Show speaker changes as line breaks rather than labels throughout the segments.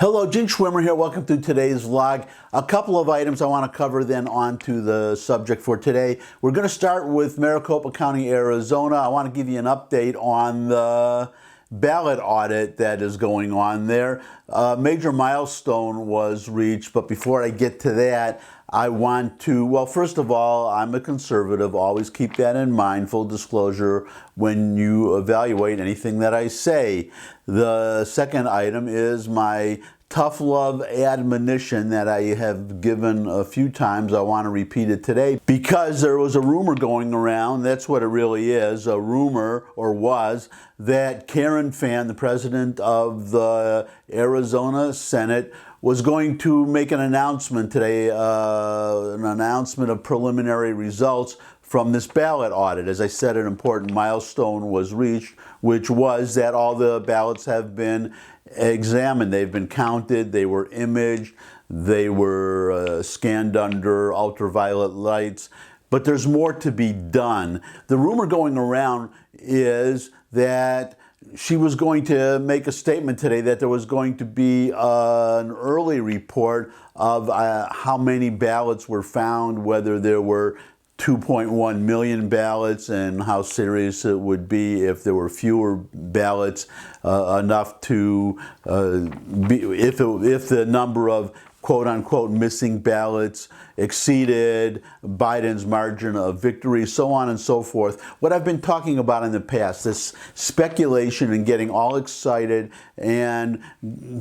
Hello, Gene Schwimmer here. Welcome to today's vlog. A couple of items I want to cover, then on to the subject for today. We're going to start with Maricopa County, Arizona. I want to give you an update on the ballot audit that is going on there. A major milestone was reached, but before I get to that, I want to, well, first of all, I'm a conservative. Always keep that in mind, full disclosure, when you evaluate anything that I say. The second item is my tough love admonition that I have given a few times. I want to repeat it today because there was a rumor going around, that's what it really is, a rumor, or was, that Karen Fann, the president of the Arizona Senate, was going to make an announcement today, an announcement of preliminary results from this ballot audit. As I said, an important milestone was reached, which was that all the ballots have been examined. They've been counted, they were imaged, they were scanned under ultraviolet lights, but there's more to be done. The rumor going around is that she was going to make a statement today that there was going to be an early report of how many ballots were found, whether there were 2.1 million ballots, and how serious it would be if there were fewer ballots, enough to if the number of quote-unquote missing ballots exceeded Biden's margin of victory, so on and so forth. What I've been talking about in the past, this speculation and getting all excited and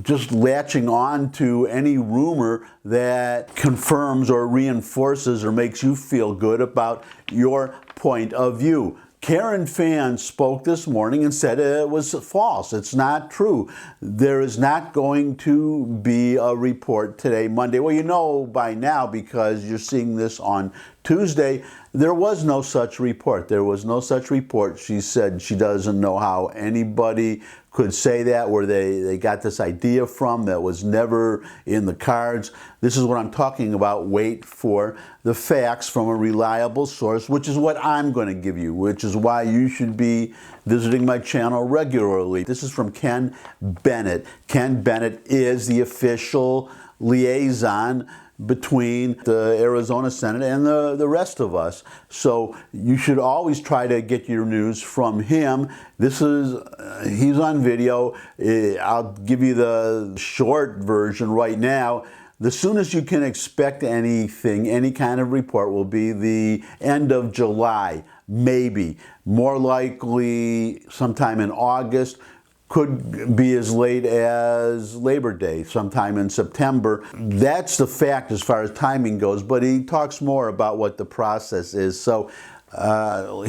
just latching on to any rumor that confirms or reinforces or makes you feel good about your point of view. Karen Fann spoke this morning and said it was false. It's not true. There is not going to be a report today, Monday. Well, you know by now because you're seeing this on Tuesday. There was no such report. There was no such report. She said she doesn't know how anybody could say that, where they got this idea from. That was never in the cards. This is what I'm talking about. Wait for the facts from a reliable source, which is what I'm going to give you, which is why you should be visiting my channel regularly. This is from Ken Bennett. Ken Bennett is the official liaison between the Arizona Senate and the rest of us. So you should always try to get your news from him. This is, he's on video. I'll give you the short version right now. The soonest you can expect anything, any kind of report, will be the end of July, maybe. More likely sometime in August. Could be as late as Labor Day, sometime in September. That's the fact as far as timing goes, but he talks more about what the process is. So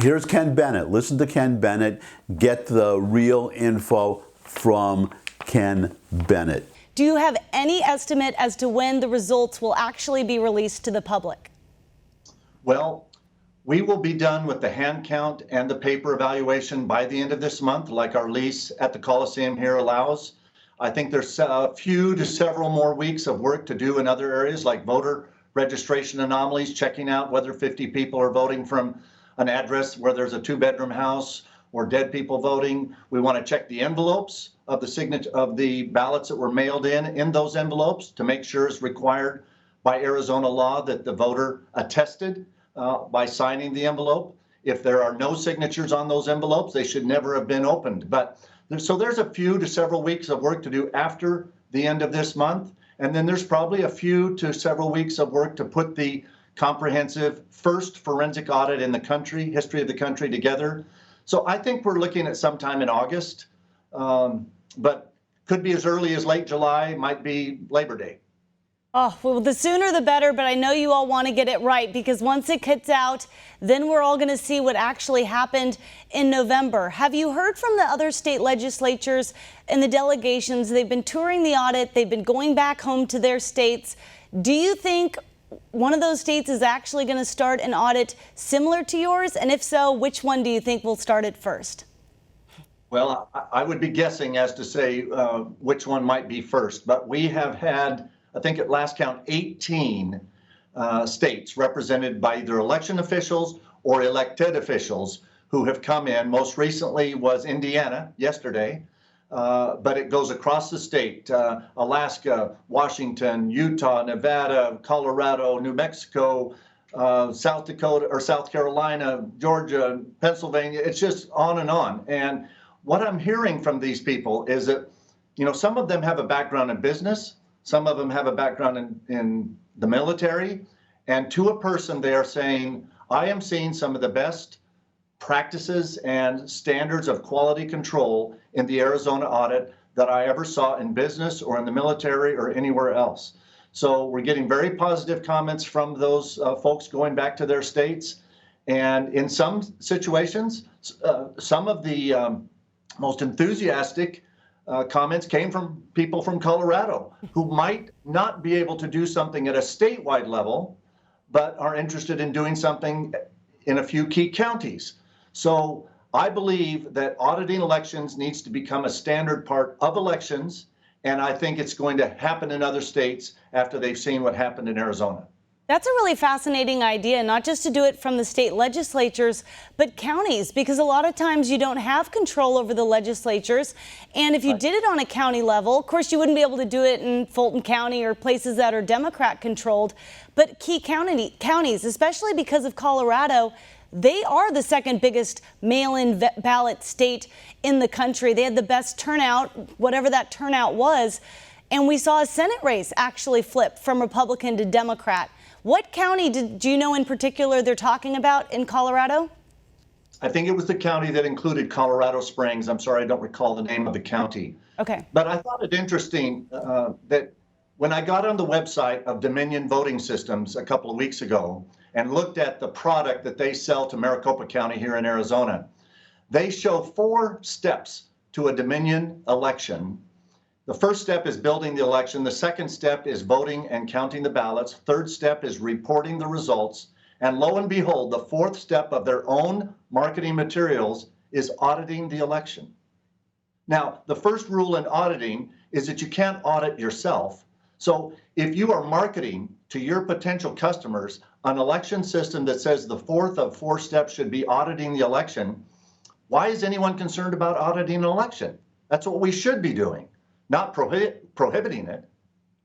here's Ken Bennett. Listen to Ken Bennett. Get the real info from Ken Bennett.
Do you have any estimate as to when the results will actually be released to the public?
Well, we will be done with the hand count and the paper evaluation by the end of this month, like our lease at the Coliseum here allows. I think there's a few to several more weeks of work to do in other areas, like voter registration anomalies, checking out whether 50 people are voting from an address where there's a two-bedroom house, or dead people voting. We want to check the envelopes of the signature of the ballots that were mailed in those envelopes to make sure it's required by Arizona law that the voter attested by signing the envelope. If there are no signatures on those envelopes, they should never have been opened. But so there's a few to several weeks of work to do after the end of this month. And then there's probably a few to several weeks of work to put the comprehensive first forensic audit in the country, history of the country, together. So I think we're looking at sometime in August, but could be as early as late July, might be Labor Day.
Oh, well, the sooner the better, but I know you all want to get it right because once it gets out, then we're all going to see what actually happened in November. Have you heard from the other state legislatures and the delegations? They've been touring the audit. They've been going back home to their states. Do you think one of those states is actually going to start an audit similar to yours? And if so, which one do you think will start it first?
Well, I would be guessing as to say which one might be first, but we have had, I think at last count, 18 states represented by either election officials or elected officials who have come in. Most recently was Indiana yesterday. but it goes across the state, Alaska, Washington, Utah, Nevada, Colorado, New Mexico, South Dakota or South Carolina, Georgia, Pennsylvania. It's just on and on. And what I'm hearing from these people is that, some of them have a background in business, some of them have a background in the military, and to a person they are saying, I am seeing some of the best practices and standards of quality control in the Arizona audit that I ever saw in business or in the military or anywhere else. So we're getting very positive comments from those folks going back to their states. And in some situations, some of the most enthusiastic comments came from people from Colorado who might not be able to do something at a statewide level, but are interested in doing something in a few key counties. So I believe that auditing elections needs to become a standard part of elections, and I think it's going to happen in other states after they've seen what happened in Arizona.
That's a really fascinating idea, not just to do it from the state legislatures, but counties, because a lot of times you don't have control over the legislatures. And if you did it on a county level, of course, you wouldn't be able to do it in Fulton County or places that are Democrat controlled. But key counties, especially because of Colorado, they are the second biggest mail-in ballot state in the country. They had the best turnout, whatever that turnout was. And we saw a Senate race actually flip from Republican to Democrat. What county do you know in particular they're talking about in Colorado?
I think it was the county that included Colorado Springs. I'm sorry, I don't recall the name of the county.
Okay.
But I thought it interesting that when I got on the website of Dominion Voting Systems a couple of weeks ago and looked at the product that they sell to Maricopa County here in Arizona, they show 4 steps to a Dominion election. The first step is building the election. The second step is voting and counting the ballots. Third step is reporting the results. And lo and behold, the fourth step of their own marketing materials is auditing the election. Now, the first rule in auditing is that you can't audit yourself. So if you are marketing to your potential customers an election system that says the fourth of 4 steps should be auditing the election, why is anyone concerned about auditing an election? That's what we should be doing, not prohibiting it.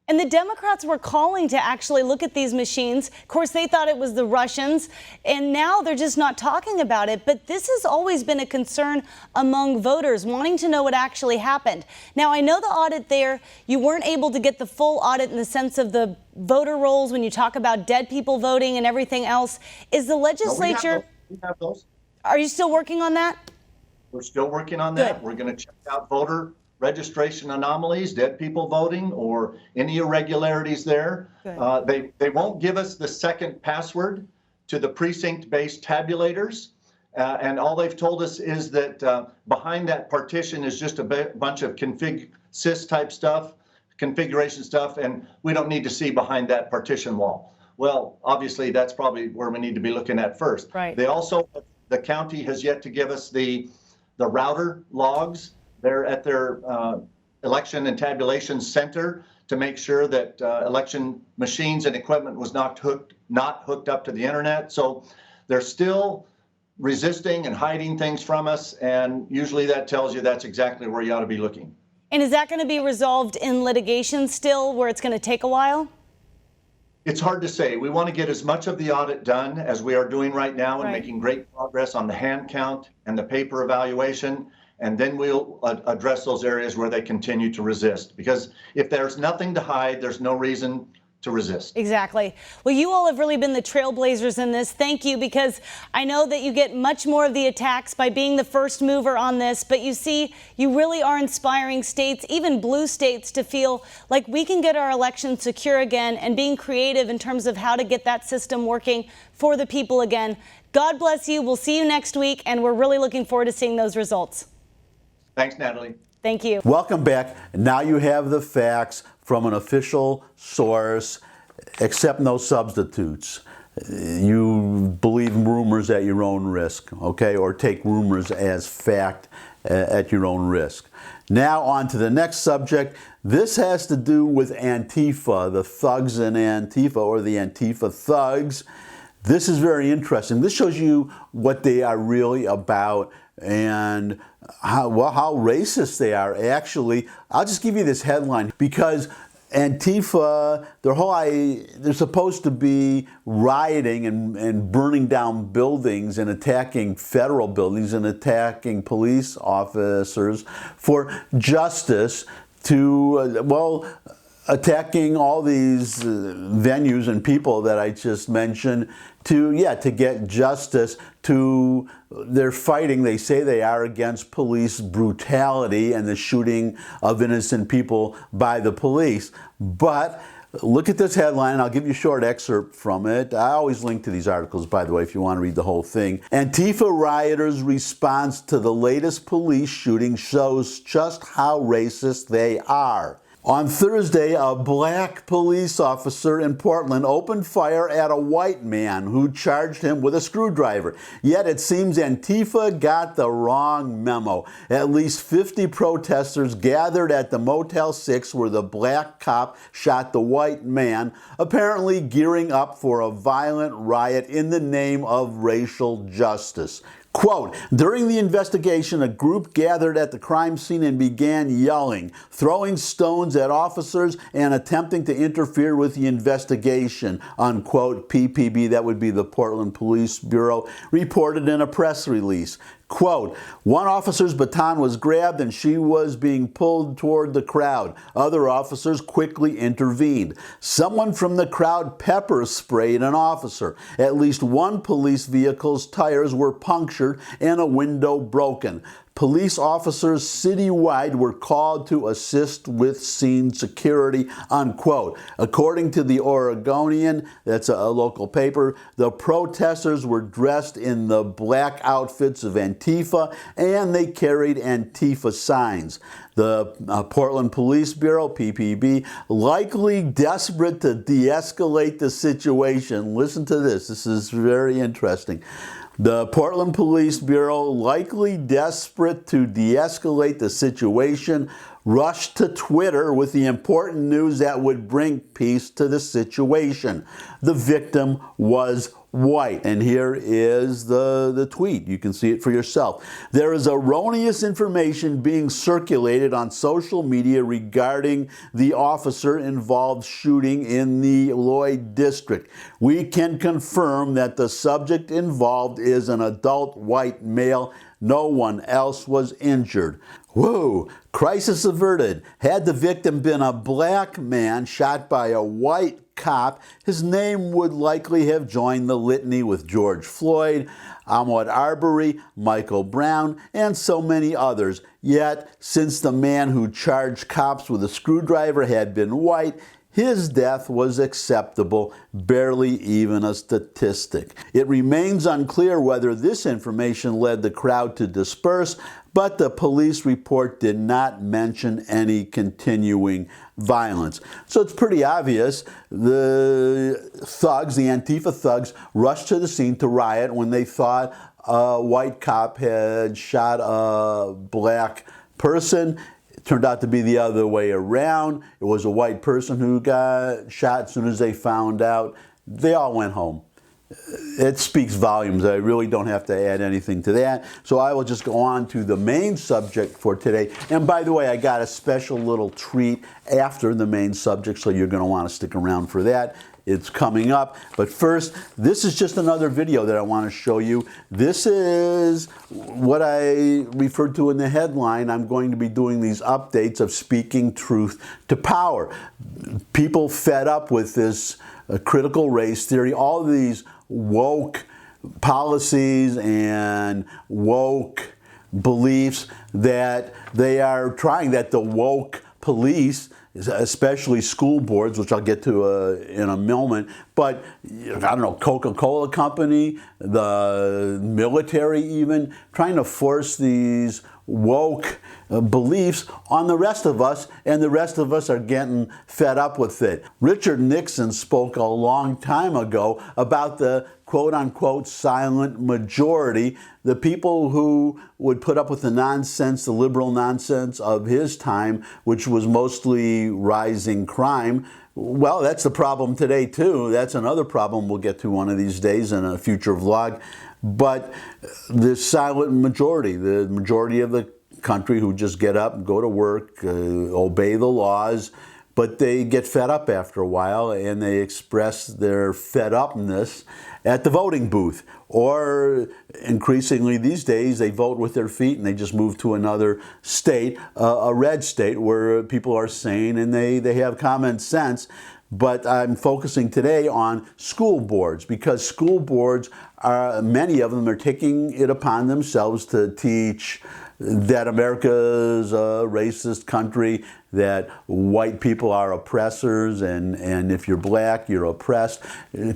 And the Democrats were calling to actually look at these machines. Of course, they thought it was the Russians, and now they're just not talking about it. But this has always been a concern among voters, wanting to know what actually happened. Now, I know the audit there, you weren't able to get the full audit in the sense of the voter rolls when you talk about dead people voting and everything else. Is the legislature...
No, we have those.
Are you still working on that?
We're still working on that.
Good.
We're going to check out voter registration anomalies, dead people voting, or any irregularities there. They won't give us the second password to the precinct-based tabulators. And all they've told us is that behind that partition is just a bunch of sys type stuff, configuration stuff, and we don't need to see behind that partition wall. Well, obviously, that's probably where we need to be looking at first.
Right.
They also, the county has yet to give us the router logs. They're at their election and tabulation center to make sure that election machines and equipment was not hooked up to the internet. So they're still resisting and hiding things from us, and usually that tells you that's exactly where you ought to be looking.
And is that going to be resolved in litigation still, where it's going to take a while?
It's hard to say. We want to get as much of the audit done as we are doing right now and making great progress on the hand count and the paper evaluation. And then we'll address those areas where they continue to resist. Because if there's nothing to hide, there's no reason to resist. Exactly.
Well, you all have really been the trailblazers in this. Thank you, because I know that you get much more of the attacks by being the first mover on this. But you see, you really are inspiring states, even blue states, to feel like we can get our elections secure again and being creative in terms of how to get that system working for the people again. God bless you. We'll see you next week, and we're really looking forward to seeing those results.
Thanks, Natalie.
Thank you.
Welcome back. Now you have the facts from an official source. Accept no substitutes. You believe rumors at your own risk, okay? Or take rumors as fact at your own risk. Now on to the next subject. This has to do with Antifa, the thugs in Antifa, or the Antifa thugs. This is very interesting. This shows you what they are really about. and how racist they are. Actually, I'll just give you this headline because Antifa, they're supposed to be rioting and burning down buildings and attacking federal buildings and attacking police officers for justice to, attacking all these venues and people that I just mentioned to get justice. They're fighting, they say they are, against police brutality and the shooting of innocent people by the police. But look at this headline. I'll give you a short excerpt from it. I always link to these articles, by the way, if you want to read the whole thing. Antifa rioters' response to the latest police shooting shows just how racist they are. On Thursday, a black police officer in Portland opened fire at a white man who charged him with a screwdriver. Yet it seems Antifa got the wrong memo. At least 50 protesters gathered at the Motel 6 where the black cop shot the white man, apparently gearing up for a violent riot in the name of racial justice. Quote, during the investigation, a group gathered at the crime scene and began yelling, throwing stones at officers, and attempting to interfere with the investigation, unquote. PPB, that would be the Portland Police Bureau, reported in a press release. Quote, one officer's baton was grabbed and she was being pulled toward the crowd. Other officers quickly intervened. Someone from the crowd pepper sprayed an officer. At least one police vehicle's tires were punctured and a window broken. Police officers citywide were called to assist with scene security, unquote. According to the Oregonian, that's a local paper, the protesters were dressed in the black outfits of Antifa and they carried Antifa signs. The Portland Police Bureau, PPB, likely desperate to de-escalate the situation. Listen to this. This is very interesting. The Portland Police Bureau, likely desperate to de-escalate the situation, rushed to Twitter with the important news that would bring peace to the situation. The victim was white. And here is the tweet. You can see it for yourself. There is erroneous information being circulated on social media regarding the officer involved shooting in the Lloyd district. We can confirm that the subject involved is an adult white male. No one else was injured. Whoa, crisis averted. Had the victim been a black man shot by a white cop, his name would likely have joined the litany with George Floyd, Ahmaud Arbery, Michael Brown, and so many others. Yet, since the man who charged cops with a screwdriver had been white, his death was acceptable, barely even a statistic. It remains unclear whether this information led the crowd to disperse, but the police report did not mention any continuing violence. So it's pretty obvious the thugs, the Antifa thugs, rushed to the scene to riot when they thought a white cop had shot a black person. It turned out to be the other way around. It was a white person who got shot. As soon as they found out, they all went home. It speaks volumes. I really don't have to add anything to that. So I will just go on to the main subject for today. And by the way, I got a special little treat after the main subject, so you're going to want to stick around for that. It's coming up. But first, this is just another video that I want to show you. This is what I referred to in the headline. I'm going to be doing these updates of speaking truth to power. People fed up with this critical race theory, all these woke policies and woke beliefs that they are trying, that the woke police, especially school boards, which I'll get to in a moment, but I don't know, Coca-Cola Company, the military even, trying to force these woke beliefs on the rest of us, and the rest of us are getting fed up with it. Richard Nixon spoke a long time ago about the quote-unquote silent majority, the people who would put up with the nonsense, the liberal nonsense of his time, which was mostly rising crime. Well, that's the problem today too. That's another problem we'll get to one of these days in a future vlog. but the silent majority, the majority of the country who just get up, go to work, obey the laws, but they get fed up after a while and they express their fed upness at the voting booth. Or increasingly these days, they vote with their feet and they just move to another state, a red state where people are sane and they have common sense. But I'm focusing today on school boards, because school boards, many of them are taking it upon themselves to teach that America's a racist country, that white people are oppressors, and if you're black, you're oppressed.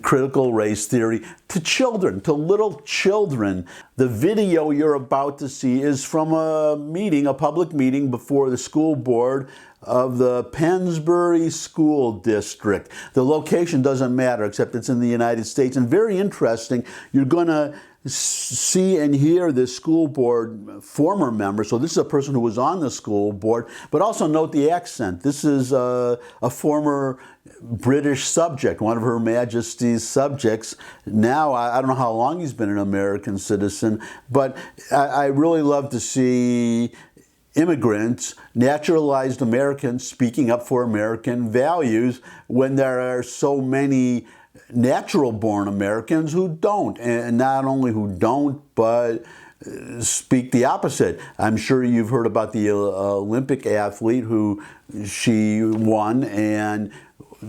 Critical race theory to children, to little children. The video you're about to see is from a meeting, a public meeting before the school board of the Pennsbury School District. The location doesn't matter, except it's in the United States. And very interesting, you're going to see and hear this school board former member. So this is a person who was on the school board, but also note the accent. This is a former British subject, one of Her Majesty's subjects. Now, I don't know how long he's been an American citizen, but I really love to see immigrants, naturalized Americans, speaking up for American values when there are so many natural-born Americans who don't, and not only who don't, but speak the opposite. I'm sure you've heard about the Olympic athlete who she won, and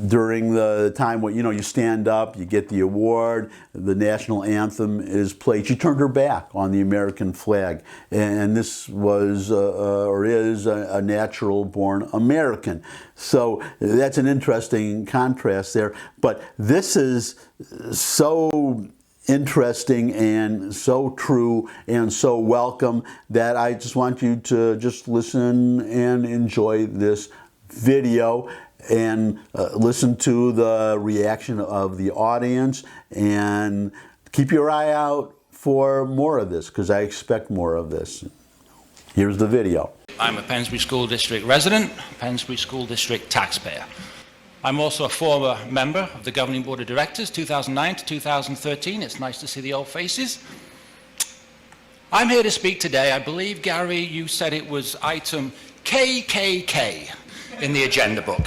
during the time when you stand up, you get the award, the national anthem is played. She turned her back on the American flag, and this was or is a natural-born American. So that's an interesting contrast there. But this is so interesting and so true and so welcome that I just want you to just listen and enjoy this video and listen to the reaction of the audience, and keep your eye out for more of this, because I expect more of this. Here's the video.
I'm a Pennsbury School District resident, Pennsbury School District taxpayer. I'm also a former member of the Governing Board of Directors, 2009 to 2013. It's nice to see the old faces. I'm here to speak today. I believe, Gary, you said it was item KKK in the agenda book.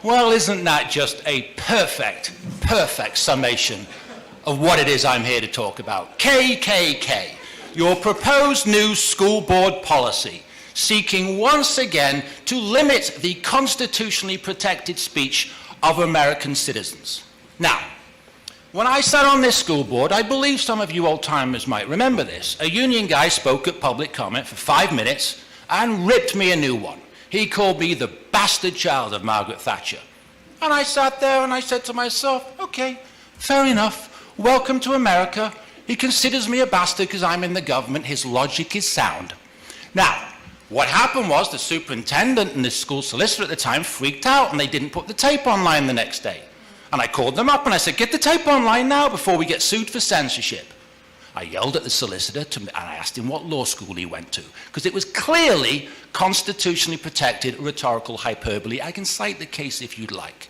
Well, isn't that just a perfect summation of what it is I'm here to talk about? KKK, your proposed new school board policy, seeking once again to limit the constitutionally protected speech of American citizens. Now, when I sat on this school board, I believe some of you old-timers might remember this. A union guy spoke at public comment for 5 minutes and ripped me a new one. He called me the bastard child of Margaret Thatcher. And I sat there and I said to myself, okay, fair enough. Welcome to America. He considers me a bastard because I'm in the government. His logic is sound. Now, what happened was the superintendent and the school solicitor at the time freaked out and they didn't put the tape online the next day. And I called them up and I said, get the tape online now before we get sued for censorship. I yelled at the solicitor and I asked him what law school he went to, because it was clearly constitutionally protected rhetorical hyperbole. I can cite the case if you'd like.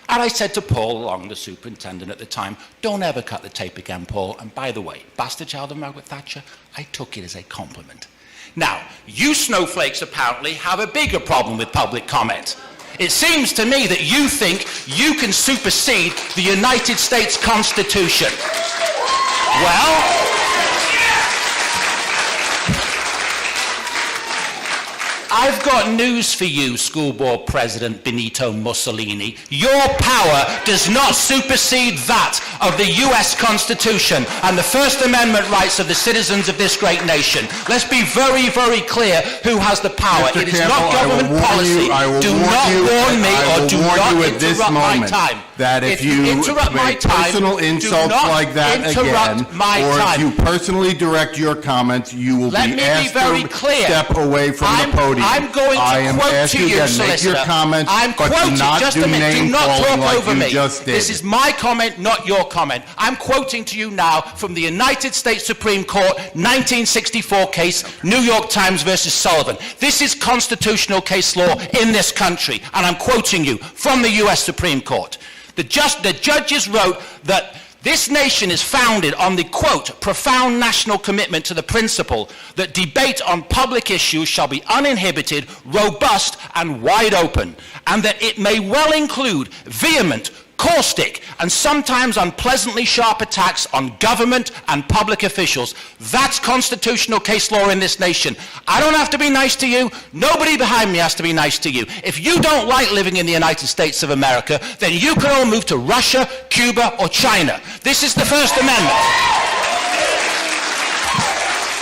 And I said to Paul Long, the superintendent at the time, don't ever cut the tape again, Paul. And by the way, bastard child of Margaret Thatcher, I took it as a compliment. Now, you snowflakes apparently have a bigger problem with public comment. It seems to me that you think you can supersede the United States Constitution. Well, I've got news for you, School Board President Benito Mussolini. Your power does not supersede that of the US Constitution and the First Amendment rights of the citizens of this great nation. Let's be very, very clear who has the power.
Mr.
It is
Campbell,
not government policy. Do not warn me or do not interrupt my time.
That if you
interrupt my
make
time,
personal insults like that again, or if you personally direct your comments, you will be asked to step away from the podium.
I'm going to quote to you, solicitor.
Make your comments, but do not
just
do
a minute.
name
Do not
calling
talk
like
over
you
me.
just did.
This is my comment, not your comment. I'm quoting to you now from the United States Supreme Court 1964 case, New York Times versus Sullivan. This is constitutional case law in this country, and I'm quoting you from the US Supreme Court. The judges wrote that This nation is founded on the, quote, profound national commitment to the principle that debate on public issues shall be uninhibited, robust, and wide open, and that it may well include vehement, caustic, and sometimes unpleasantly sharp attacks on government and public officials. That's constitutional case law in this nation. I don't have to be nice to you. Nobody behind me has to be nice to you. If you don't like living in the United States of America, then you can all move to Russia, Cuba, or China. This is the First Amendment.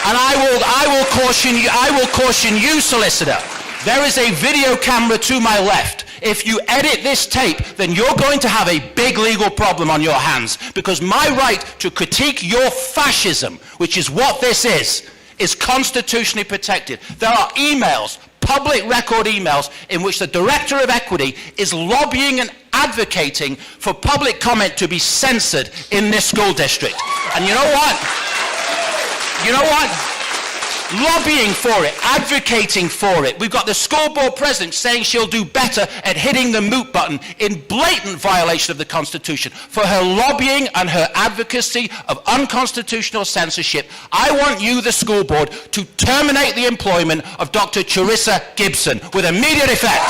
And I will caution you, solicitor. There is a video camera to my left. If you edit this tape, then you're going to have a big legal problem on your hands, because my right to critique your fascism, which is what this is constitutionally protected. There are emails, public record emails, in which the Director of Equity is lobbying and advocating for public comment to be censored in this school district. And you know what? Lobbying for it, advocating for it. We've got the school board president saying she'll do better at hitting the mute button in blatant violation of the Constitution. For her lobbying and her advocacy of unconstitutional censorship, I want you, the school board, to terminate the employment of Dr. Charissa Gibson with immediate effect.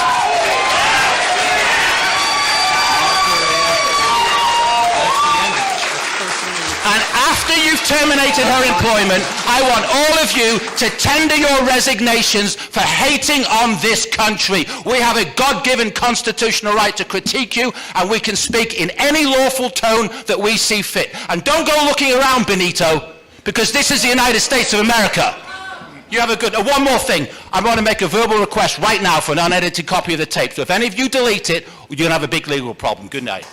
And after you've terminated her employment, I want all of you to tender your resignations for hating on this country. We have a God-given constitutional right to critique you, and we can speak in any lawful tone that we see fit. And don't go looking around, Benito, because this is the United States of America. You have a good... one more thing. I want to make a verbal request right now for an unedited copy of the tape. So if any of you delete it, you're going to have a big legal problem. Good night.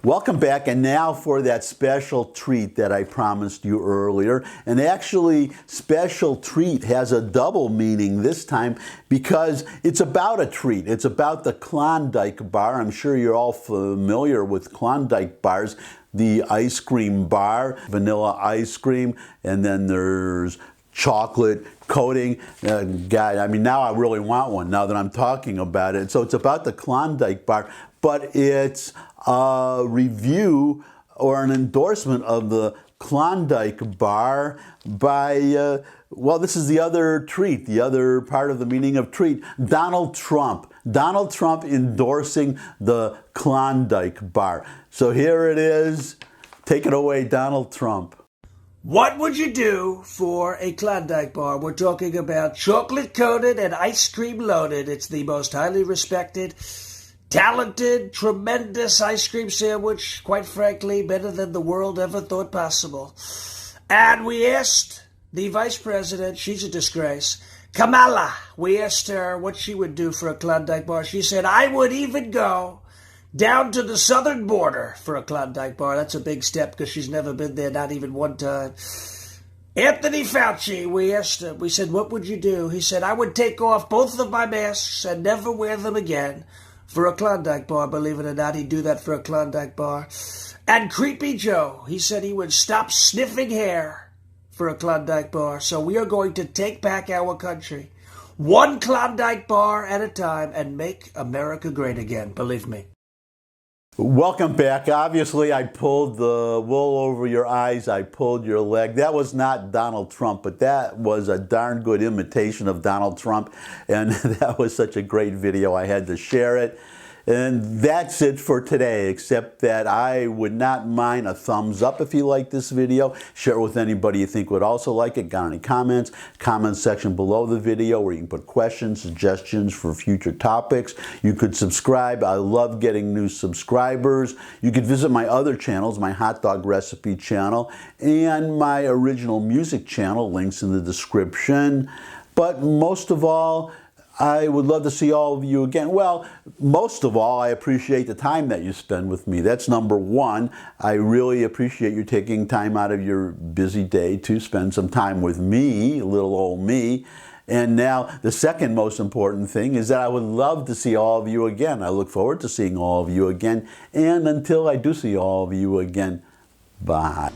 Welcome back, and now for that special treat that I promised you earlier. And actually, special treat has a double meaning this time, because it's about a treat. It's about the Klondike bar. I'm sure you're all familiar with Klondike bars. The ice cream bar, vanilla ice cream, and then there's chocolate coating. God, I mean, now I really want one now that I'm talking about it. So it's about the Klondike bar, but it's a review or an endorsement of the Klondike bar by, well, this is the other treat, the other part of the meaning of treat, Donald Trump. Donald Trump endorsing the Klondike bar. So here it is. Take it away, Donald Trump.
What would you do for a Klondike bar? We're talking about chocolate coated and ice cream loaded. It's the most highly respected, talented, tremendous ice cream sandwich, quite frankly, better than the world ever thought possible. And we asked the vice president, she's a disgrace, Kamala, we asked her what she would do for a Klondike bar. She said, I would even go down to the southern border for a Klondike bar. That's a big step because she's never been there, not even one time. Anthony Fauci, we asked him, we said, what would you do? He said, I would take off both of my masks and never wear them again for a Klondike bar. Believe it or not, he'd do that for a Klondike bar. And Creepy Joe, he said he would stop sniffing hair for a Klondike bar. So we are going to take back our country, one Klondike bar at a time, and make America great again. Believe me.
Welcome back. Obviously, I pulled the wool over your eyes. I pulled your leg. That was not Donald Trump, but that was a darn good imitation of Donald Trump. And that was such a great video. I had to share it. And that's it for today, except that I would not mind a thumbs up if you like this video. Share it with anybody you think would also like it. Got any comments? Comment section below the video where you can put questions, suggestions for future topics. You could subscribe. I love getting new subscribers. You could visit my other channels, my hot dog recipe channel and my original music channel. Links in the description. But most of all, I would love to see all of you again. Well, most of all, I appreciate the time that you spend with me. That's number one. I really appreciate you taking time out of your busy day to spend some time with me, little old me. And now, the second most important thing is that I would love to see all of you again. I look forward to seeing all of you again. And until I do see all of you again, bye.